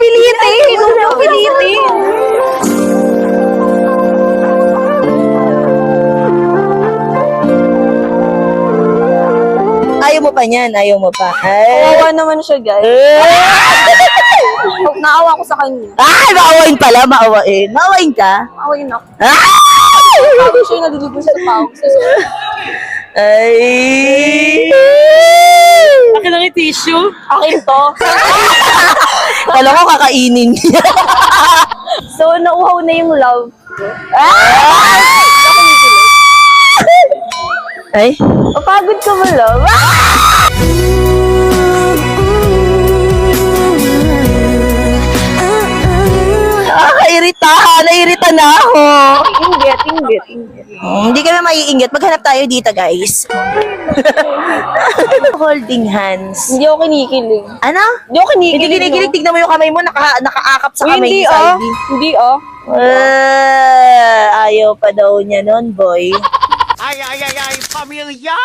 pilitin! Huwag mo pilitin! Ayaw mo pa niyan, ayaw mo pa. Kawawa naman siya, guys. Naawa ko sa kanya. Ay, maawain pala, maawain. Maawain ka? Away na. Ay! Siya yung naliligo sa tao. Ay! Akin lang yung tissue. Akin to. Kala ko kakainin niya. So, nauhaw na yung love. Ay? Mapagod ka mo, love. Irita, nairita na ako. Inggit. Hindi kami maiinggit. Maghanap tayo dito, guys. Holding hands. Hindi ako kinikilig. Ano? Hindi ako kinikilig. Hindi kinikilig. Tignan mo yung kamay mo. Nakaakap sa kamay Hindi, ni Salvi. Hindi, Ayaw pa daw niya nun, boy. Ay, pamilya!